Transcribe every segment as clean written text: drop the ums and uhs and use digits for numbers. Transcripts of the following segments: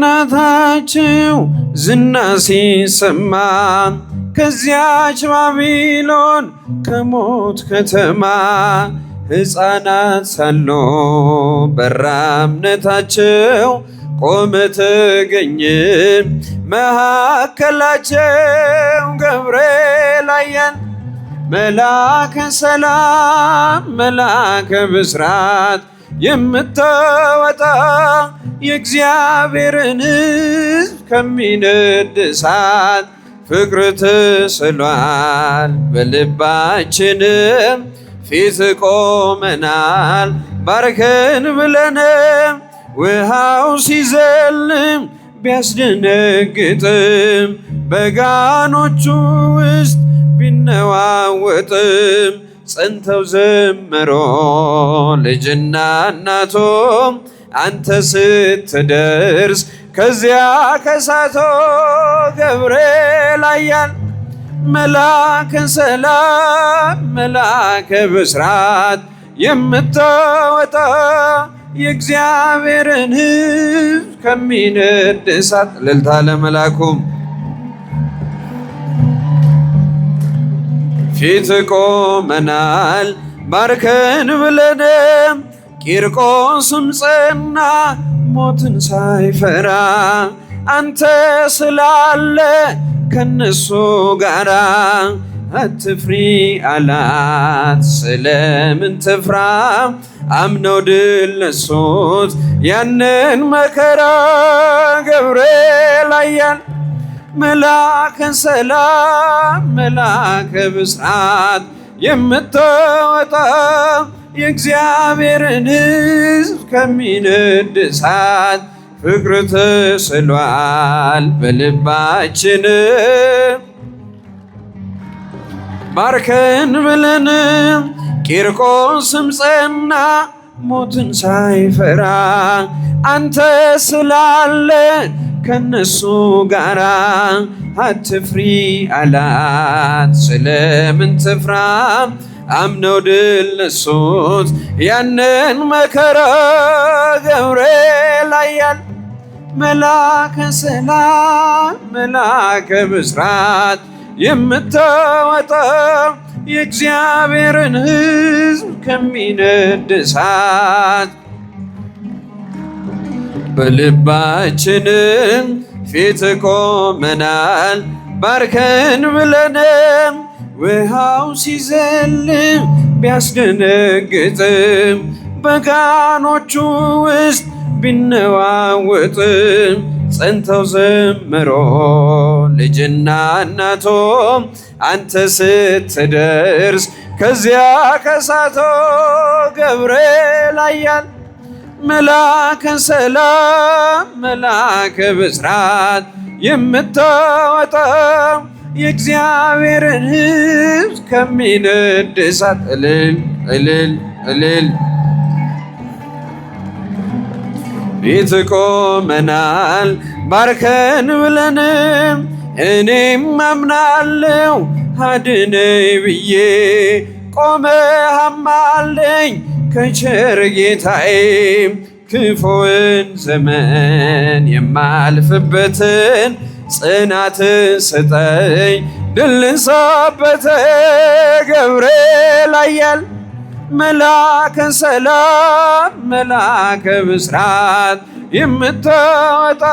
የጽናታቸው ዝና ሲሰማ ከዚያች ባቢሎን ከሞት ከተማ ሕፃናት ሳሉ በራ እምነታቸው ቆመ ተገኘ መካከላቸው ገብርኤል አየን መላከ ሰላም መላከ ብስራት የምትወጣ የእግዚአብሔርን ሕዝብ ከሚነድ እሳት ፍቅር ተስሏል በልባችንም ፊት ቆመናል ባርከን ብለንም ውሃው ሲዘልም ቢያስደነግጥም በጋኖቹ ውስጥ ቢነዋወጥም ጸንተው ዘመሮ ልጅና እናቶ አንተ ስትደርስ ከዚያ ከሳቶ ገብርኤል አያል መላከ ሰላም መላከ ብስራት የምታወጣ የእግዚአብሔርን ሕዝብ ከሚነድ እሳት እልልታ ለመላኩም ፊት ቆመናል ባርከን ብለንም ቂርቆስም ጸና ሞትን ሳይፈራ አንተ ስላለ ከነሱ ጋራ አትፍሪ አላት ስለምን ትፍራ አምነው ድል ነሱት ያንን መከራ ገብርኤል አያል መላከ ሰላም መላከ ብስራት የምታወጣ የእግዚአብሔርን ሕዝብ ከሚነድ እሳት ፍቅር ተስሏል በልባችን ባርከን ብለን ቂርቆስም ጸና ሞትን ሳይፈራ አንተ ስላለ ከነሱ ጋራ አትፍሪ አላት ስለምን ትፍራ አምነው ድል ነሱት ያንን መከራ ገብርኤል አያል መላከ ሰላም መላከ ብስራት የምታወጣ የእግዚአብሔርን ሕዝብ ከሚነድ እሳት በልባችንም ፊት ቆመናል ባርከን ብለንም ውሃው ሲዘልም ቢያስደነግጥም በጋኖቹ ውስጥ ቢነዋወጥም ጸንተው ዘመሮ ልጅና እናቶ አንተ ስትደርስ ከዚያ ከሳቶ ገብርኤል አያል መላከ ሰላም መላከ ብስራት የምታወጣ የእግዚአብሔርን ሕዝብ ከሚነድ እሳት እልል እልል እልል ፊት ቆመናል ባርከን ብለንም እኔም አምናለው አድነኝ ብዬ ቆመህ አማልደኝ ከቸር ጌታዬ ክፉውን ዘመን የማልፍበትን ጽናት ስጠኝ ድል ልንሳበት ገብርኤል አያል መላከ ሰላም መላከ ብስራት የምታወጣ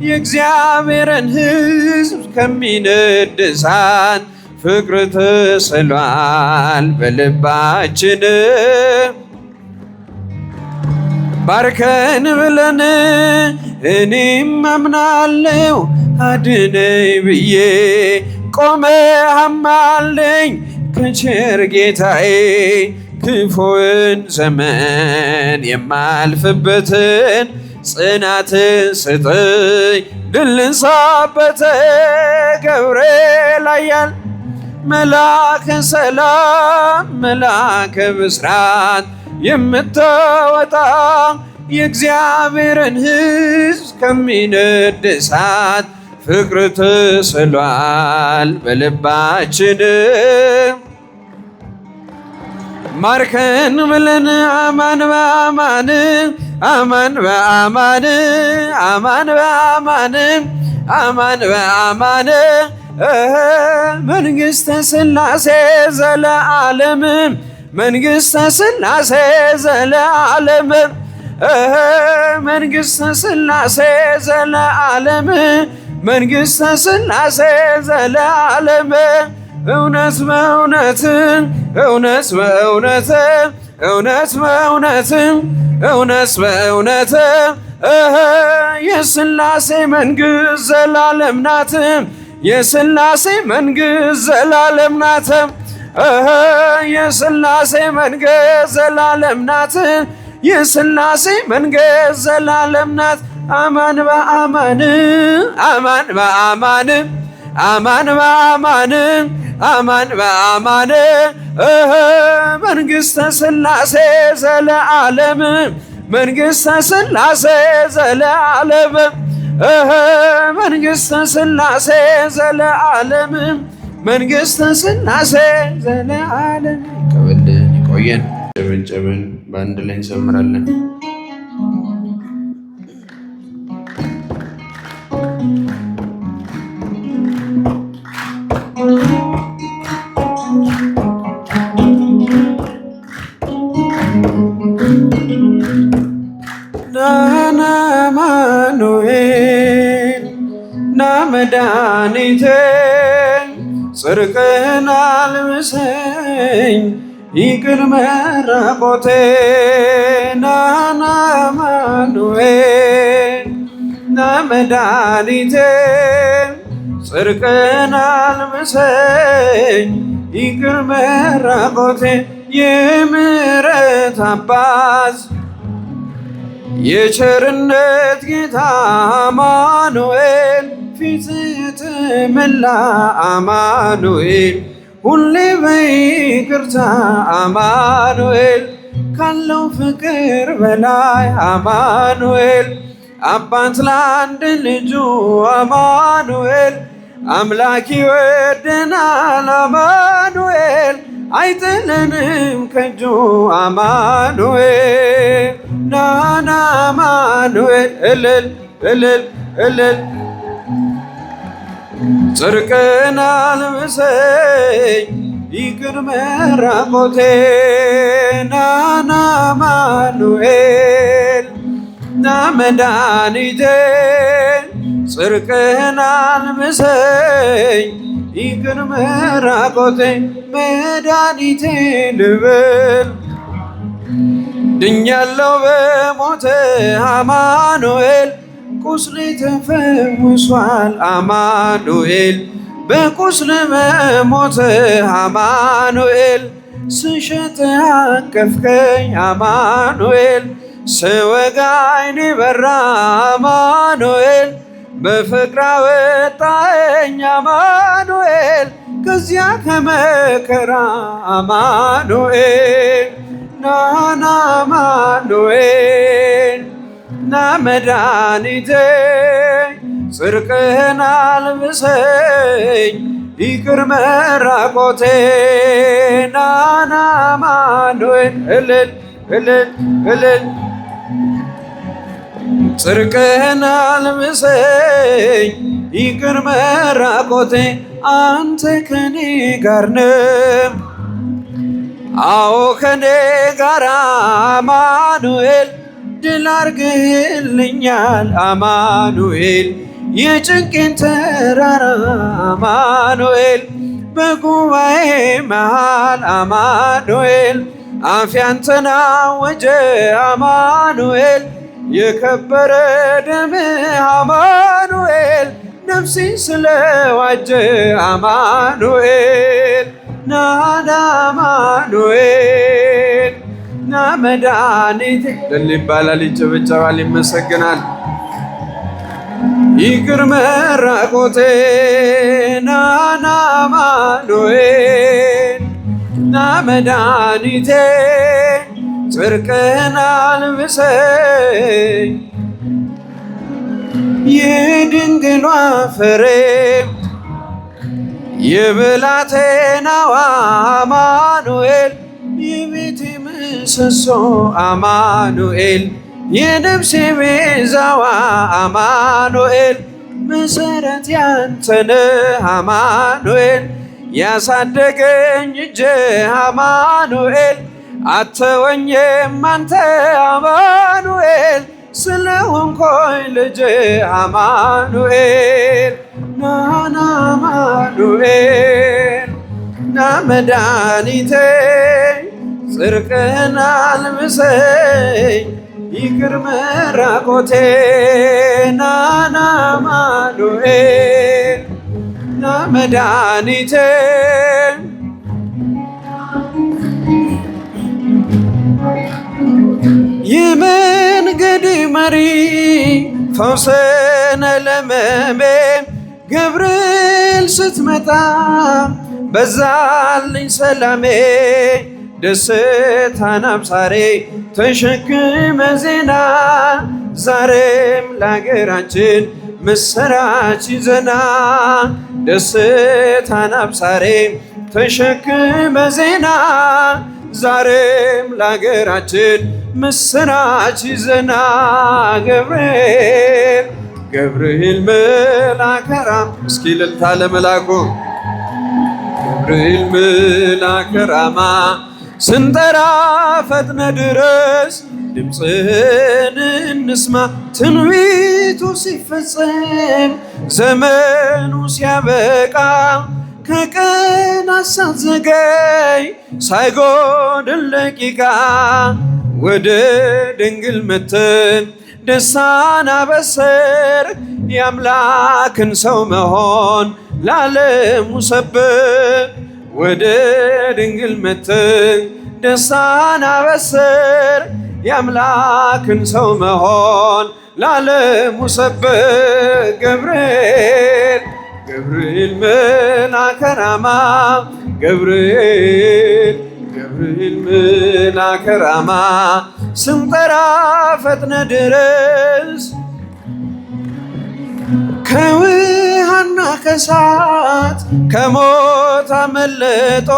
የእግዚአብሔርን ሕዝብ ከሚነድ እሳት ፍቅር ተስሏል በልባችን ባርከን ብለን እኔም አምናለው አድነኝ ብዬ ቆመህ አማልደኝ ከቸር ጌታዬ ክፉውን ዘመን የማልፍበትን ጽናትን ስጠኝ ድል ልንሳበት ገብርኤል አያል መላከ ሰላም መላከ ብስራት የምታወጣ የእግዚአብሔርን ሕዝብ ከሚነድ እሳት ፍቅር ተስሏል በልባችን ማርከን ብለን አማን በአማን አማን በአማን አማን በአማን አማን በአማን መንግሥተ ሥላሴ ዘለዓለም መንግሥተ ሥላሴ ዘለዓለም መንግሥተ ሥላሴ ዘለዓለም መንግሥተ ሥላሴ ዘለዓለም እውነት በእውነት እውነት በእውነት እውነት በእውነት እውነት በእውነት የሥላሴ መንግሥት ዘላለም ናት የሥላሴ መንግሥት ዘላለም ናት የሥላሴ መንግሥት ዘላለም ናት የሥላሴ መንግሥት ዘላለም ናት አማን በአማን አማን በአማን አማን በአማን አማን በአማን መንግሥተ ሥላሴ ዘለዓለም መንግሥተ ሥላሴ ዘለዓለም መንግሥተ ሥላሴ ዘለዓለም መንግሥተ ሥላሴ ዘለዓለም። ይቀበልን ይቆየን። ጨብጨብን በአንድ ላይ እንዘምራለን። ናና አማኑኤል ና መድኃኒቴ ጽድቅህን አልብሰኝ ይቅር መራቆቴ ናና አማኑኤል ና መድኃኒቴ ጽድቅህን አልብሰኝ ይቅር መራቆቴ የምሕረት አባት የቸርነት ጌታ አማኑኤል ፊትህ የተመላ አማኑኤል ሁሌ በይቅርታ አማኑኤል ካለው ፍቅር በላይ አማኑኤል አባት ለአንድ ልጁ አማኑኤል አምላክ ይወደናል አማኑኤል አይጥለንም ከእጁ አማኑኤል ናና አማኑኤል እልል እልል እልል ጽድቅህን አልብሰኝ ይቅር መራቆቴ ናና አማኑኤል ና መድኃኒቴ ጽድቅህን አልብሰኝ ይቅር መራቆቴ መድኃኒቴ ልብል ድኛለው በሞት አማኑኤል ቁስሌ ተፈውሷል አማኑኤል በቁስል በሞት አማኑኤል ስሸት አቀፍከኝ አማኑኤል ስወጋ ዓይኔ በራ አማኑኤል በፍቅር አወጣኸኝ አማኑኤል ከዚያ ከመከራ አማኑኤል ናና አማኑኤል ና መድኃኒቴ ጽድቅህን አልብሰኝ ይቅር መራቆቴ ናና አማኑኤል እልል እልል እልል ጽድቅህን አልብሰኝ ይቅር መራቆቴ አንተ ከኔ ጋር ነህ አዎ ከኔ ጋር አማኑኤል ድል አርግልኛል አማኑኤል የጭንቄን ተራራ አማኑኤል በጉባኤ መሃል አማኑኤል አፌ አንተን አወጀ አማኑኤል የከበረ ደምህ አማኑኤል ነፍሴን ስለዋጀ አማኑኤል ናና አማኑኤል ና መድኃኒቴ ድል ይባላል፣ ይጨበጨባል፣ ይመሰግናል። ይቅር መራቆቴ ናና አማኑኤል ና መድኃኒቴ ጽድቅህን አልብሰኝ የድንግሏ ፍሬ የብላቴናዋ አማኑኤል የቤቴ ምሰሶ አማኑኤል የነፍሴ ቤዛዋ አማኑኤል መሰረት ያንተነህ አማኑኤል ያሳደገኝ እጅ አማኑኤል አተወኝም አንተ አማኑኤል ስለሆንኩኝ ልጅ አማኑኤል ናና አማኑኤል ና መድኃኒቴ ጽድቅህን አልብሰኝ ይቅር መራቆቴ ናና አማኑኤል ና መድኃኒቴ የመንገዴ መሪ ፈውስነ ለሕመሜ ገብርኤል ስትመጣ በዛልኝ ሰላሜ ደስታን አብሳሬ ተሸክመ ዜና ዛሬም ለአገራችን ምስራች ይዘና ደስታን አብሳሬ ተሸክመ ዜና ዛሬም ለአገራችን ምስራች ይዘና ገብርኤል ገብርኤል መልአከ ራማ እስኪ እልልታ ለመላኩ ገብርኤል መልአከ ራማ ስንጠራ ፈጥነ ድረስ ድምፅህን እንስማ ትንቢቱ ሲፈጸም ዘመኑ ሲያበቃ ከቀናት ሳትዘገይ ሳይጎድል ደቂቃ ወደ ድንግል መተን ደስታን አበሰር የአምላክን ሰው መሆን ለዓለሙ ሰብክ ወደ ድንግል መተን ደስታን አበሰር የአምላክን ሰው መሆን ለዓለሙ ሰብክ ገብርኤል ገብርኤል መልአከ ራማ ገብርኤል ገብርኤል መልአከ ራማ ስንጠራ ፈጥነ ድረስ ከውሃና ከእሳት ከሞት አመለጦ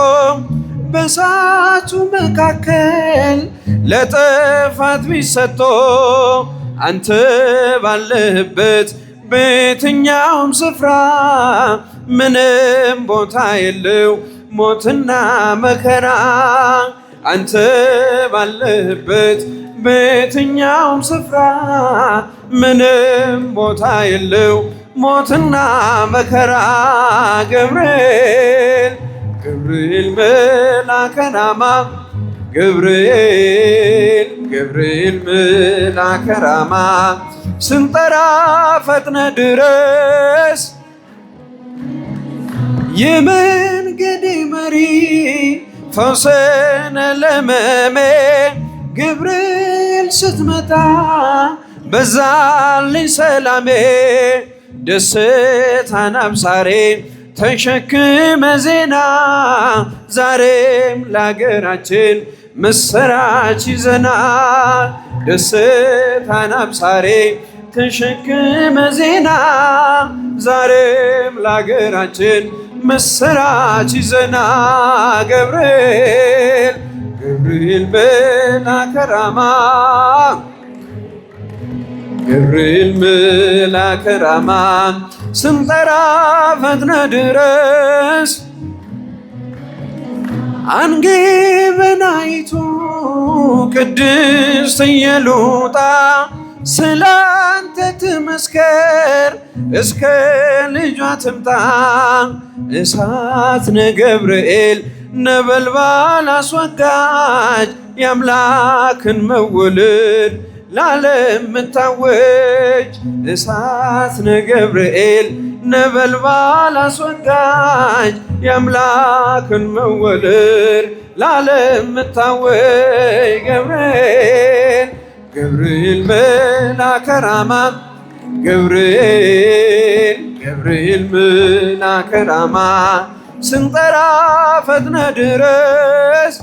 በእሳቱ መካከል ለጥፋት ቢሰጦ አንተ ባለህበት በየትኛውም ስፍራ ምንም ቦታ የለው ሞትና መከራ አንተ ባለህበት በየትኛውም ስፍራ ምንም ቦታ የለው ሞትና መከራ ገብርኤል ገብርኤል መልአከ ራማ ገብርኤል ገብርኤል መልአከ ራማ ስንጠራ ፈጥነ ድረስ የመንገዴ መሪ ፈውስነ ለሕመሜ ገብርኤል ስትመጣ በዛልኝ ሰላሜ ደስታን አብሳሬ ተሸክመ ዜና ዛሬም ለአገራችን ምስራች ይዘና ደስታን አብሳሬ ተሸክመ ዜና ዛሬም ለአገራችን ምስራች ይዘና ገብርኤል ገብርኤል መልአከ ራማ ገብርኤል መልአከ ራማ ስንጠራ ፈጥነ ድረስ አንጌበናይቱ ቅድስት ኢየሉጣ ስላንተ ትመስከር እስከ ልጇ ትምጣ እሳት ነገብርኤል ነበልባል አስወጋጅ የአምላክን መወለድ ለዓለም ምታወጅ እሳት ነገብርኤል ነበልባል አስወጋጅ የአምላክን መወለድ ለዓለም ምታወጅ ገብርኤል ገብርኤል መልአከ ራማ ገብርኤል ገብርኤል መልአከ ራማ ስንጠራ ፈጥነ ድረስ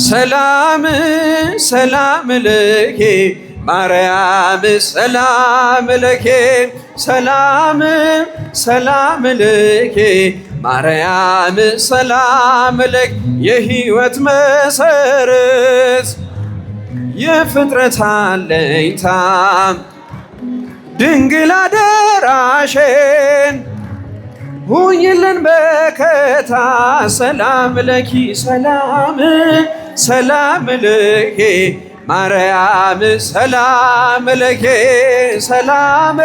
ሰላም ሰላም ለኪ ማርያም ሰላም ለኪ ሰላም ሰላም ለኪ ማርያም ሰላም ለኪ የሕይወት መሰረት የፍጥረት አለኝታ ድንግል አደራሽን ሁኝልን በከታ ሰላም ለኪ ሰላም ሰላም ለኪ ማርያም ሰላም ለኪ ሰላም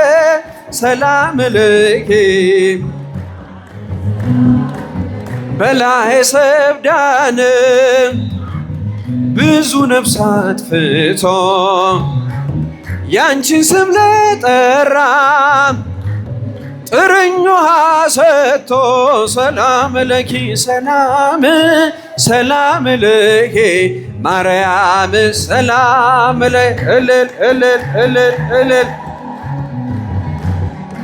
ሰላም ለኪ በላይ ሰብዳን ብዙ ነፍሳት ፍቶ ያንቺን ስም ለጠራ ጥርኝ ውሃ ሰጥቶ ሰላም ለኪ ሰላም ሰላም ለኪ ማርያም ሰላም ለኪ እልል እልል እልል እልል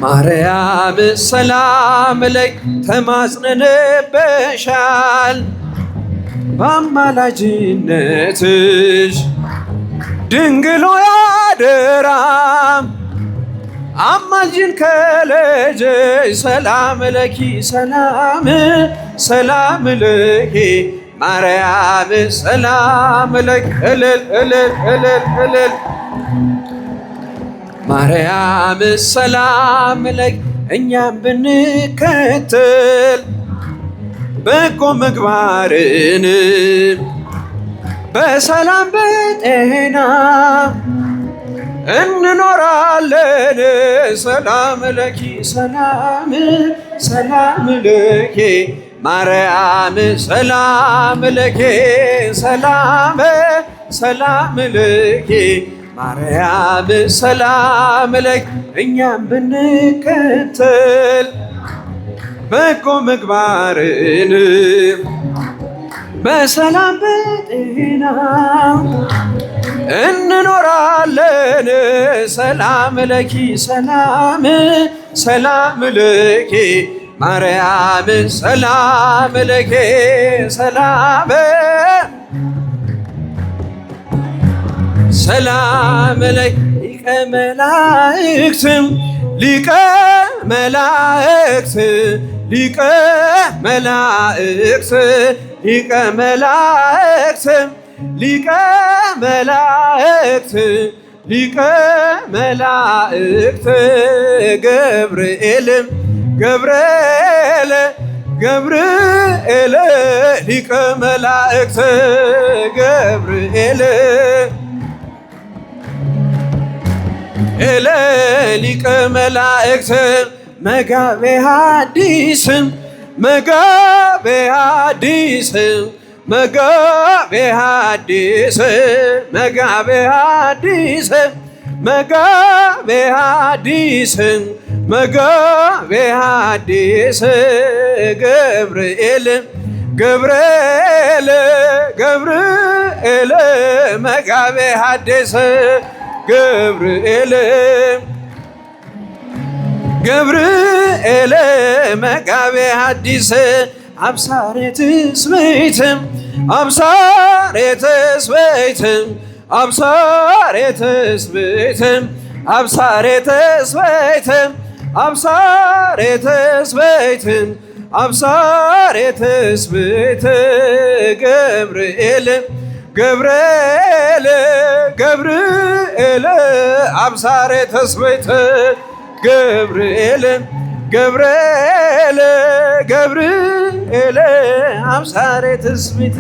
ማርያም ሰላም ለኪ ተማጽነንብሻል በአማላጅነትሽ ድንግል ሆይ አደራ አማልጅን ከልጅሽ ሰላም ለኪ ሰላም ለኪ ማርያም ሰላም ለኪ እልል እልል እልል እልል ማርያም ሰላም ለኪ እኛም ብንከተል በጎ ምግባርን በሰላም በጤና እንኖራለን። ሰላም ለኪ ሰላም ለኪ ማርያም ሰላም ለኪ ሰላም ለኪ ማርያም ሰላም ለኪ እኛም ብንከተል በጎ ምግባርን በሰላም በጤና እንኖራለን። ሰላም ለኪ ሰላም ለኪ ማርያም ሰላም ለኪ ሰላም ለኪ ሊቀ መላእክት ሊቀ መላእክት ሊቀ መላእክት ሊቀ መላእክት ሊቀ መላእክት ገብርኤል ሊቀ መላእክት ገብርኤል ሊቀ መላእክት መጋቤ ሐዲስ መጋቤ ሐዲስ መጋቤ ሐዲስ መጋቤ ሐዲስ መጋቤ ሐዲስ መጋቤ ሐዲስ ገብርኤል መጋቤ ሐዲስ ገብርኤል መጋቤ ሐዲስ አብሳሬ ትስብእት አብሳሬ ትስብእት አብሳሬ ትስብእት አብሳሬ ትስብእት አብሳሬ ትስብእት አብሳሬ ትስብእት ገብርኤል አብሳሬ ትስብእት ገብርኤል አብሳሬ ትስብእት